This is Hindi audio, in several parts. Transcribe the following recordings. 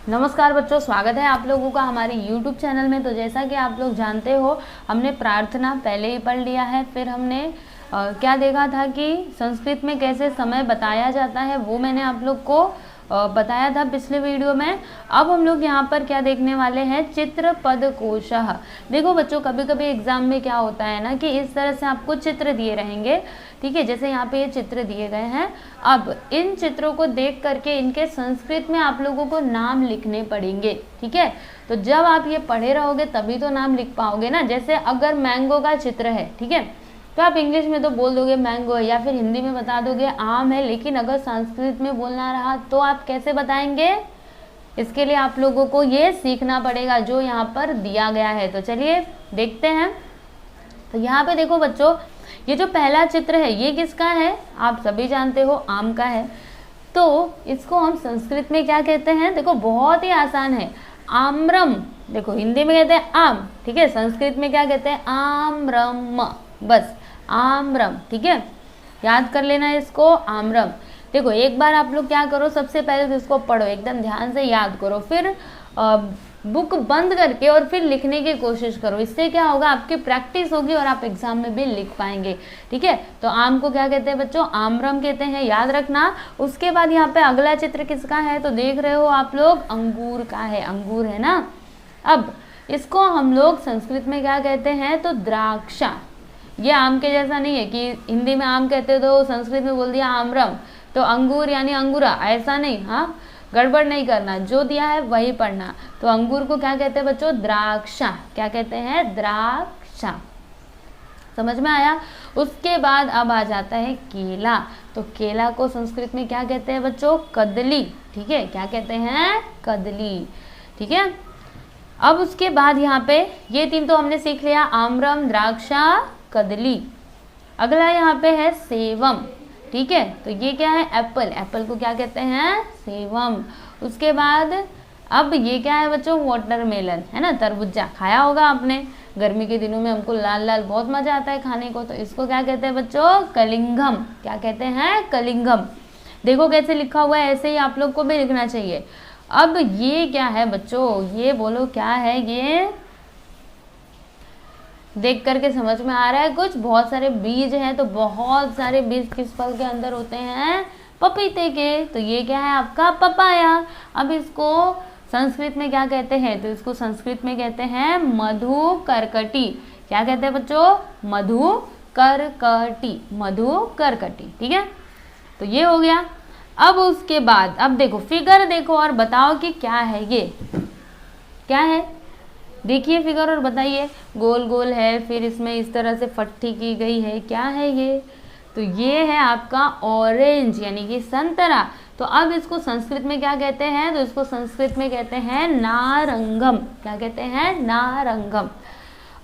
नमस्कार बच्चों, स्वागत है आप लोगों का हमारे YouTube चैनल में। तो जैसा कि आप लोग जानते हो, हमने प्रार्थना पहले ही पढ़ लिया है। फिर हमने क्या देखा था कि संस्कृत में कैसे समय बताया जाता है, वो मैंने आप लोग को बताया था पिछले वीडियो में। अब हम लोग यहाँ पर क्या देखने वाले हैं, चित्र पद कोशः। देखो बच्चों, कभी कभी एग्जाम में क्या होता है ना कि इस तरह से आपको चित्र दिए रहेंगे, ठीक है। जैसे यहाँ पे ये चित्र दिए गए हैं। अब इन चित्रों को देख करके इनके संस्कृत में आप लोगों को नाम लिखने पड़ेंगे, ठीक है। तो जब आप ये पढ़े रहोगे तभी तो नाम लिख पाओगे ना। जैसे अगर मैंगो का चित्र है, ठीक है, तो आप इंग्लिश में तो बोल दोगे मैंगो है, या फिर हिंदी में बता दोगे आम है। लेकिन अगर संस्कृत में बोलना रहा तो आप कैसे बताएंगे? इसके लिए आप लोगों को ये सीखना पड़ेगा जो यहाँ पर दिया गया है। तो चलिए देखते हैं। तो यहाँ पे देखो बच्चों, ये जो पहला चित्र है ये किसका है? आप सभी जानते हो, आम का है। तो इसको हम संस्कृत में क्या कहते हैं? देखो बहुत ही आसान है, आम्रम। देखो हिंदी में कहते हैं आम, ठीक है। संस्कृत में क्या कहते हैं? आम्रम, बस आम्रम, ठीक है। याद कर लेना इसको, आम्रम। देखो एक बार आप लोग क्या करो, सबसे पहले तो इसको पढ़ो, एकदम ध्यान से याद करो। फिर बुक बंद करके और फिर लिखने की कोशिश करो। इससे क्या होगा, आपकी प्रैक्टिस होगी और आप एग्जाम में भी लिख पाएंगे, ठीक है। तो आम को क्या कहते हैं बच्चों? आम्रम कहते हैं, याद रखना। उसके बाद यहाँ पे अगला चित्र किसका है? तो देख रहे हो आप लोग, अंगूर का है, अंगूर है ना। अब इसको हम लोग संस्कृत में क्या कहते हैं? तो द्राक्षा। ये आम के जैसा नहीं है कि हिंदी में आम कहते तो संस्कृत में बोल दिया आम्रम, तो अंगूर यानी अंगूरा, ऐसा नहीं। हाँ, गड़बड़ नहीं करना, जो दिया है वही पढ़ना। तो अंगूर को क्या कहते हैं बच्चों? द्राक्षा। क्या कहते हैं? द्राक्षा। समझ में आया? उसके बाद अब आ जाता है केला। तो केला को संस्कृत में क्या कहते हैं बच्चों? कदली, ठीक है। क्या कहते हैं? कदली, ठीक है। अब उसके बाद यहाँ पे ये तीन तो हमने सीख लिया, आम्रम, द्राक्षा, कदली। अगला यहाँ पे है सेवम, ठीक है। तो ये क्या है? एप्पल। एप्पल को क्या कहते हैं? सेवम। उसके बाद अब ये क्या है बच्चों? वाटरमेलन, है ना, तरबूजा। खाया होगा आपने, गर्मी के दिनों में हमको लाल लाल बहुत मजा आता है खाने को। तो इसको क्या कहते हैं बच्चों? कलिंगम। क्या कहते हैं? कलिंगम। देखो कैसे लिखा हुआ है, ऐसे ही आप लोग को भी लिखना चाहिए। अब ये क्या है बच्चों? ये बोलो क्या है? ये देख करके समझ में आ रहा है कुछ? बहुत सारे बीज हैं। तो बहुत सारे बीज किस फल के अंदर होते हैं? पपीते के। तो ये क्या है आपका? पपाया। अब इसको संस्कृत में क्या कहते हैं? तो इसको संस्कृत में कहते हैं मधुकर्कटी। क्या कहते हैं बच्चों? मधुकर्कटी, मधुकर्कटी, ठीक है। तो ये हो गया। अब उसके बाद अब देखो, फिगर देखो और बताओ कि क्या है ये, क्या है? देखिए फिगर और बताइए। गोल गोल है, फिर इसमें इस तरह से फट्टी की गई है, क्या है ये? तो ये है आपका ऑरेंज, यानी कि संतरा। तो अब इसको संस्कृत में क्या कहते हैं? तो इसको संस्कृत में कहते हैं नारंगम। क्या कहते हैं? नारंगम।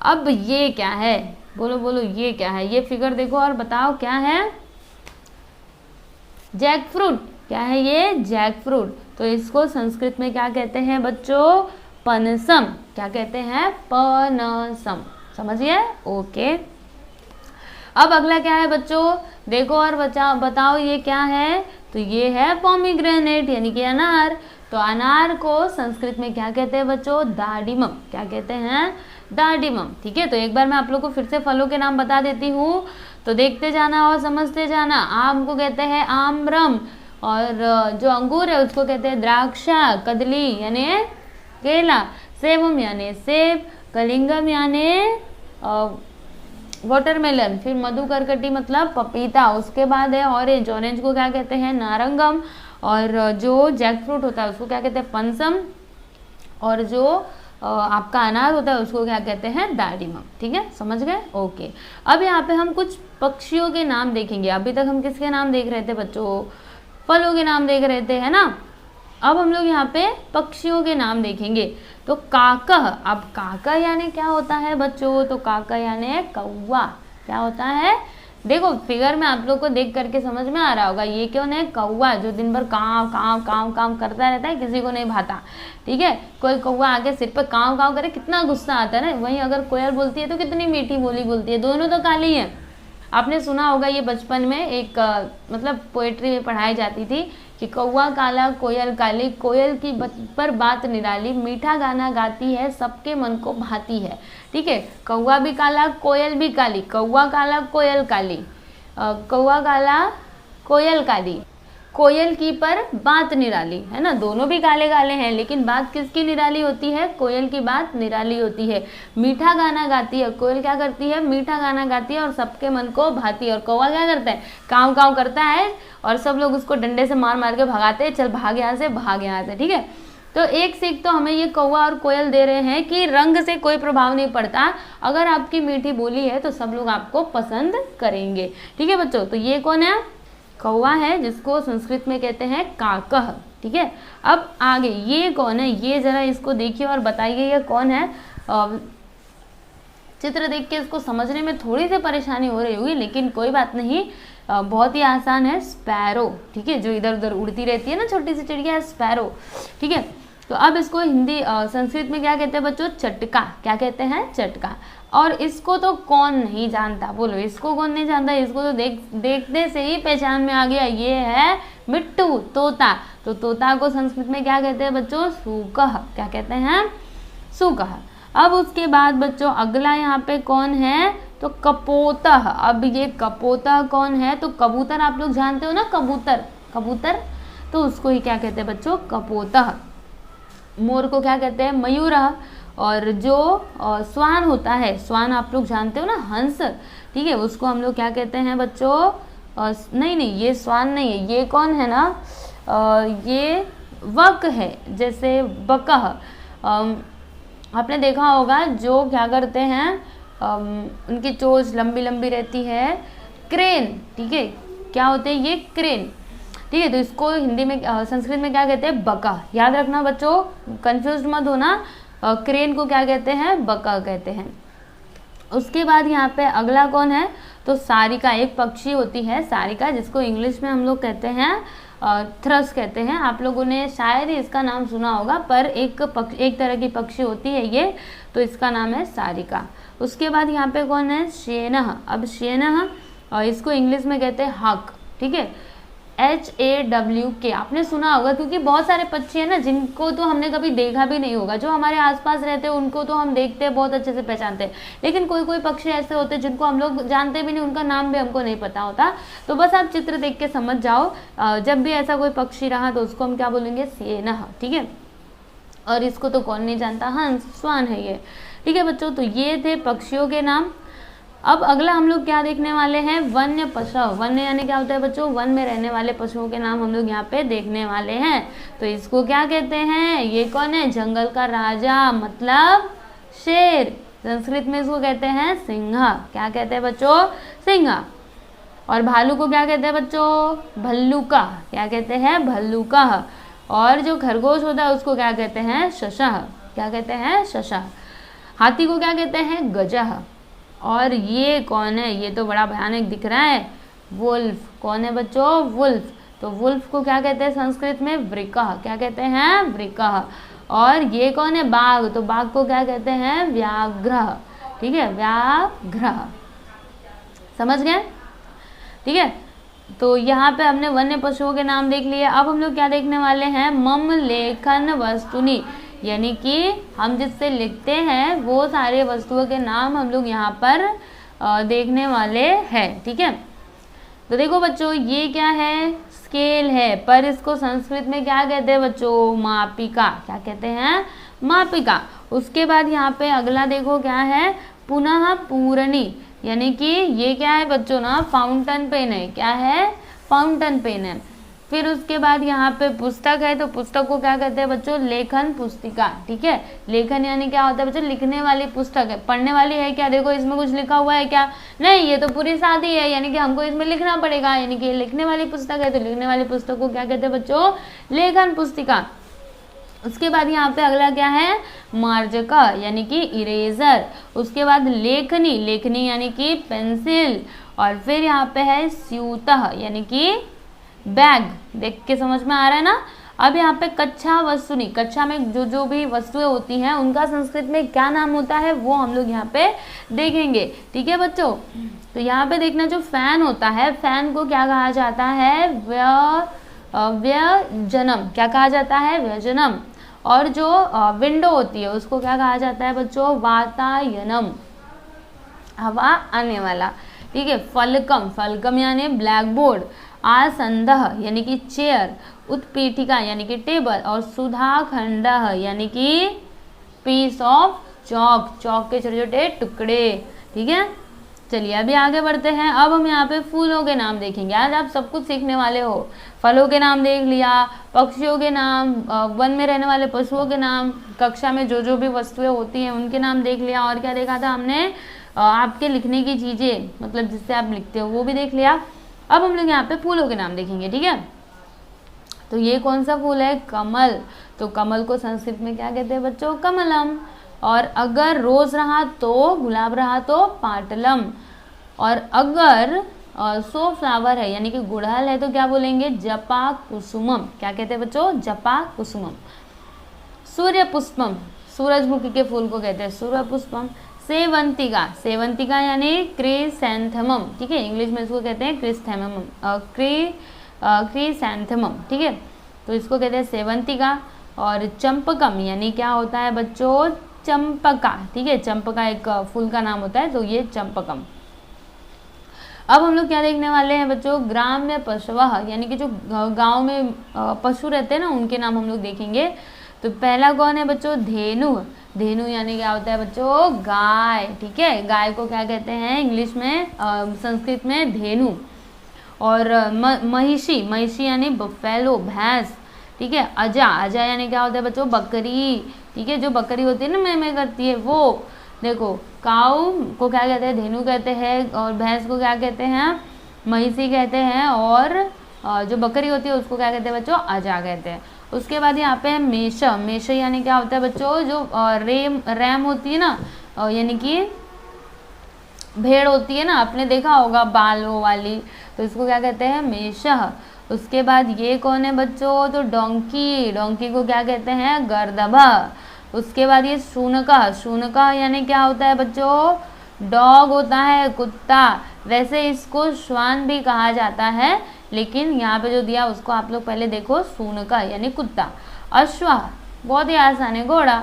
अब ये क्या है? बोलो बोलो, ये क्या है? ये फिगर देखो और बताओ क्या है? Jackfruit. क्या है ये? Jackfruit. तो इसको संस्कृत में क्या कहते हैं बच्चों? पनसम। क्या कहते हैं? पनसम। समझिए? ओके। अब अगला क्या है बच्चों? देखो और बताओ ये क्या है? तो ये है पोमीग्रेनेट, यानी कि अनार। तो अनार को संस्कृत में क्या कहते हैं बच्चों? दाडिमम। क्या कहते हैं? दाडिमम, ठीक है। तो एक बार मैं आप लोग को फिर से फलों के नाम बता देती हूँ, तो देखते जाना और समझते जाना। आम को कहते हैं आम्रम, और जो अंगूर है उसको कहते हैं द्राक्षा, कदली यानी केला, सेवम यानी सेब, कलिंगम यानी वाटरमेलन, फिर मधुकर्कटी मतलब पपीता। उसके बाद है ऑरेंज। ऑरेंज को क्या कहते हैं? नारंगम। और जो जैक फ्रूट होता है उसको क्या कहते हैं? पनसम। और जो आपका अनार होता है उसको क्या कहते हैं? दाडिमम, ठीक है। समझ गए? ओके। अब यहाँ पे हम कुछ पक्षियों के नाम देखेंगे। अभी तक हम किसके नाम देख रहे थे बच्चों? फलों के नाम देख रहे थे, है ना। अब हम लोग यहाँ पे पक्षियों के नाम देखेंगे। तो काकह। अब काका यानी क्या होता है बच्चों? तो काका यानी कौवा। क्या होता है? देखो फिगर में आप लोग को देख करके समझ में आ रहा होगा, ये क्यों है? कौवा, जो दिन भर काव काव काव काव करता रहता है, किसी को नहीं भाता, ठीक है। कोई कौवा आके सिर पे काव काव करे, कितना गुस्सा आता है ना। वहीं अगर कोयल बोलती है तो कितनी मीठी बोली बोलती है। दोनों तो काली है। आपने सुना होगा ये बचपन में एक मतलब पोएट्री में पढ़ाई जाती थी कि कौवा काला कोयल काली, कोयल की पर बात निराली, मीठा गाना गाती है सबके मन को भाती है। ठीक है, कौवा भी काला कोयल भी काली, कौवा काला कोयल काली, कौवा काला कोयल काली, कोयल की पर बात निराली, है ना, दोनों भी काले काले हैं लेकिन बात किसकी निराली होती है, कोयल की बात निराली होती है। मीठा गाना गाती है, कोयल क्या करती है, मीठा गाना गाती है और सबके मन को भाती है। और कौवा क्या करता है, काव काव करता है और सब लोग उसको डंडे से मार मार के भगाते हैं, चल भाग यहाँ से, भाग यहाँ से। ठीक है, तो एक सीख तो हमें ये कौवा और कोयल दे रहे हैं कि रंग से कोई प्रभाव नहीं पड़ता, अगर आपकी मीठी बोली है तो सब लोग आपको पसंद करेंगे। ठीक है बच्चों, तो ये कौन है, कौवा है, जिसको संस्कृत में कहते हैं काकः। ठीक है, अब आगे ये कौन है, ये जरा इसको देखिए और बताइए ये कौन है। चित्र देख के इसको समझने में थोड़ी सी परेशानी हो रही होगी लेकिन कोई बात नहीं, बहुत ही आसान है, स्पैरो। ठीक है, जो इधर उधर उड़ती रहती है ना, छोटी सी चिड़िया है, स्पैरो। ठीक है, तो अब इसको हिंदी संस्कृत में क्या कहते हैं बच्चों, चटका। क्या कहते हैं, चटका। और इसको तो कौन नहीं जानता, बोलो इसको कौन नहीं जानता, इसको तो देखने से ही पहचान में आ गया, ये है मिट्टू, तोता। तो तोता को संस्कृत में क्या कहते हैं बच्चों, सूकः। क्या कहते हैं, सूकः। अब उसके बाद बच्चों अगला यहाँ पे कौन है, तो कपोतः। अब ये कपोतः कौन है, तो कबूतर, आप लोग जानते हो ना, कबूतर, कबूतर, तो उसको ही क्या कहते हैं बच्चों, कपोतः। मोर को क्या कहते हैं, मयूरः। और जो स्वान होता है, स्वान आप लोग जानते हो ना, हंस। ठीक है, उसको हम लोग क्या कहते हैं बच्चों, नहीं, ये स्वान नहीं है, ये कौन है ना, ये वक है, जैसे बकह। आपने देखा होगा जो क्या करते हैं, उनकी चोंच लंबी लंबी रहती है, क्रेन। ठीक है, क्या होते हैं ये, क्रेन। ठीक है, तो इसको हिंदी में संस्कृत में क्या कहते हैं, बका। याद रखना बच्चों, कंफ्यूज मत होना, क्रेन को क्या कहते हैं, बका कहते हैं। उसके बाद यहाँ पे अगला कौन है, तो सारिका, एक पक्षी होती है सारिका, जिसको इंग्लिश में हम लोग कहते हैं थ्रस कहते हैं। आप लोगों ने शायद ही इसका नाम सुना होगा, पर एक तरह की पक्षी होती है ये, तो इसका नाम है सारिका। उसके बाद यहाँ पे कौन है, शेनः। अब शेनः इसको इंग्लिश में कहते हैं हक। ठीक है, HAWK, आपने सुना होगा, क्योंकि बहुत सारे पक्षी हैं ना जिनको तो हमने कभी देखा भी नहीं होगा, जो हमारे आसपास रहते हैं उनको तो हम देखते हैं, बहुत अच्छे से पहचानते हैं, लेकिन कोई कोई पक्षी ऐसे होते हैं जिनको हम लोग जानते भी नहीं, उनका नाम भी हमको नहीं पता होता। तो बस आप चित्र देख के समझ जाओ, जब भी ऐसा कोई पक्षी रहा तो उसको हम क्या बोलेंगे, सेनः। ठीक है, और इसको तो कौन नहीं जानता, हंस, स्वान है ये। ठीक है बच्चों, तो ये थे पक्षियों के नाम। अब अगला हम लोग क्या देखने वाले हैं, वन्य पशु। वन्य यानी क्या होता है बच्चों, वन में रहने वाले पशुओं के नाम हम लोग यहाँ पे देखने वाले हैं। तो इसको क्या कहते हैं, ये कौन है, जंगल का राजा, मतलब शेर। संस्कृत में इसको कहते हैं सिंह। क्या कहते हैं बच्चों, सिंह। और भालू को क्या कहते हैं बच्चों, भल्लूका। क्या कहते हैं, भल्लूका। और जो खरगोश होता है उसको क्या कहते हैं, शशः। क्या कहते हैं, शशः। हाथी को क्या कहते हैं, गजः। और ये कौन है, ये तो बड़ा भयानक दिख रहा है, वुल्फ। कौन है बच्चों, वुल्फ। तो वुल्फ को क्या कहते हैं संस्कृत में, वृकः। क्या कहते हैं, वृकः। और ये कौन है, बाघ। तो बाघ को क्या कहते हैं, व्याघ्र। ठीक है, व्याघ्र। समझ गए। ठीक है, तो यहाँ पे हमने वन्य पशुओं के नाम देख लिए। अब हम लोग क्या देखने वाले हैं, मम लेखन वस्तुनि, यानी कि हम जिससे लिखते हैं वो सारे वस्तुओं के नाम हम लोग यहाँ पर देखने वाले हैं। ठीक है, तो देखो बच्चों, ये क्या है, स्केल है, पर इसको संस्कृत में क्या कहते हैं बच्चों, मापिका। क्या कहते हैं, मापिका। उसके बाद यहाँ पे अगला देखो क्या है, पुनः पूरणी, यानी कि ये क्या है बच्चों ना, फाउंटेन पेन है। क्या है, फाउंटेन पेन है। फिर उसके बाद यहाँ पे पुस्तक है, तो पुस्तक को क्या कहते हैं बच्चों, लेखन पुस्तिका। ठीक है, लेखन यानी क्या होता है बच्चों, लिखने वाली पुस्तक है। पढ़ने वाली है क्या, देखो इसमें कुछ लिखा हुआ है क्या, नहीं, ये तो पूरी सादी है, यानी कि हमको इसमें लिखना पड़ेगा, यानी कि लिखने वाली पुस्तक है। तो लिखने वाली पुस्तक को क्या कहते हैं बच्चों, लेखन पुस्तिका। उसके बाद यहाँ पे अगला क्या है, मार्जका, यानी कि इरेजर। उसके बाद लेखनी, लेखनी यानी कि पेंसिल। और फिर यहाँ पे है स्यूतः, यानी कि बैग। देख के समझ में आ रहा है ना। अब यहाँ पे कक्षा वस्तुनि, कक्षा में जो जो भी वस्तुएं होती हैं उनका संस्कृत में क्या नाम होता है वो हम लोग यहाँ पे देखेंगे। ठीक है बच्चों, तो यहाँ पे देखना, जो फैन होता है, फैन को क्या कहा जाता है, व्यजनम क्या कहा जाता है? व्यजनम। और जो विंडो होती है उसको क्या कहा जाता है बच्चों? वातायनम, हवा आने वाला। ठीक है। फलकम, फलकम यानी ब्लैक बोर्ड। आसंदह यानी कि चेयर। उत्पीठिका यानी कि टेबल। और सुधाखंड यानी कि पीस ऑफ चौक, चौक के छोटे छोटे टुकड़े। ठीक है। चलिए अभी आगे बढ़ते हैं। अब हम यहाँ पे फूलों के नाम देखेंगे। आज आप सब कुछ सीखने वाले हो। फलों के नाम देख लिया, पक्षियों के नाम, वन में रहने वाले पशुओं के नाम, कक्षा में जो जो भी वस्तुएं होती हैं उनके नाम देख लिया, और क्या देखा था हमने? आपके लिखने की चीजें, मतलब जिससे आप लिखते हो वो भी देख लिया। अब हम लोग यहाँ पे फूलों के नाम देखेंगे। ठीक है। तो ये कौन सा फूल है? कमल। तो कमल को संस्कृत में क्या कहते हैं बच्चों? कमलम। और अगर रोज रहा तो, गुलाब रहा तो पाटलम। और अगर सो फ्लावर है यानी कि गुड़हल है तो क्या बोलेंगे? जपा कुसुमम। क्या कहते हैं बच्चों? जपा कुसुमम। सूर्य पुष्पम, सूरजमुखी के फूल को कहते हैं सूर्य पुष्पम। सेवंतिका, सेवंतिका यानी क्रिसैंथेमम। ठीक है। इंग्लिश में इसको कहते हैं क्रिसैंथेमम, क्रिसैंथेमम। ठीक है। तो इसको कहते हैं सेवंतिका। और चंपकम यानी क्या होता है बच्चों? चंपका। ठीक है। चंपका एक फूल का नाम होता है, तो ये चंपकम। अब हम लोग क्या देखने वाले हैं बच्चों? ग्राम्य पशवः यानी कि जो गांव में पशु रहते हैं ना, उनके नाम हम लोग देखेंगे। तो पहला कौन है बच्चों? धेनु। धेनु यानी क्या होता है बच्चों? गाय। ठीक है। गाय को क्या कहते हैं इंग्लिश में, संस्कृत में धेनु। और महिषी, महिषी यानी बफेलो, भैंस। ठीक है। अजा, अजा यानी क्या होता है बच्चों? बकरी। ठीक है। जो बकरी होती है ना, मैं करती है वो। देखो, काऊ को क्या कहते हैं? धेनु कहते हैं। और भैंस को क्या कहते हैं? महिषी कहते हैं। और जो बकरी होती है उसको क्या कहते हैं बच्चों? अजा कहते हैं। उसके बाद यहाँ पे है मेष। मेष यानी क्या होता है बच्चों? जो रैम होती है ना, यानी कि भेड़ होती है ना, आपने देखा होगा बालों वाली, तो इसको क्या कहते हैं? मेष। उसके बाद ये कौन है बच्चों? तो डोंकी। डोंकी को क्या कहते हैं? गर्दभा। उसके बाद ये शूनका। शूनका यानी क्या होता है बच्चों? डॉग होता है, कुत्ता। वैसे इसको श्वान भी कहा जाता है, लेकिन यहाँ पे जो दिया उसको आप लोग पहले देखो, शूनका यानी कुत्ता। अश्व बहुत ही आसान है, घोड़ा।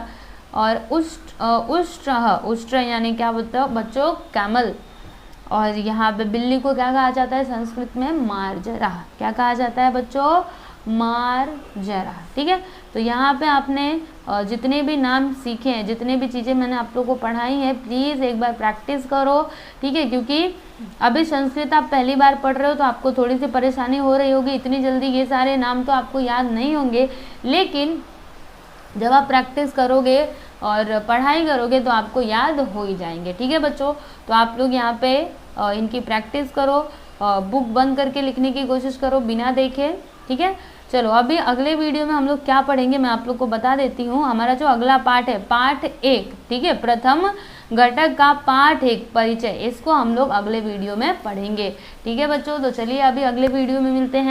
और उष्ट्र यानी क्या बोलते हो बच्चों? कैमल। और यहाँ पे बिल्ली को क्या कहा जाता है संस्कृत में? मार्जरा। क्या कहा जाता है बच्चों? मार्जरा। ठीक है। तो यहाँ पे आपने जितने भी नाम सीखे हैं, जितने भी चीज़ें मैंने आप लोगों को पढ़ाई हैं, प्लीज़ एक बार प्रैक्टिस करो। ठीक है। क्योंकि अभी संस्कृत आप पहली बार पढ़ रहे हो तो आपको थोड़ी सी परेशानी हो रही होगी, इतनी जल्दी ये सारे नाम तो आपको याद नहीं होंगे, लेकिन जब आप प्रैक्टिस करोगे और पढ़ाई करोगे तो आपको याद हो ही जाएंगे। ठीक है बच्चों। तो आप लोग यहाँ पे इनकी प्रैक्टिस करो, बुक बंद करके लिखने की कोशिश करो बिना देखे। ठीक है। चलो अभी अगले वीडियो में हम लोग क्या पढ़ेंगे मैं आप लोग को बता देती हूँ। हमारा जो अगला पार्ट है, पार्ट 1, ठीक है, प्रथम घटक का पार्ट 1 परिचय, इसको हम लोग अगले वीडियो में पढ़ेंगे। ठीक है बच्चों। तो चलिए अभी अगले वीडियो में मिलते हैं।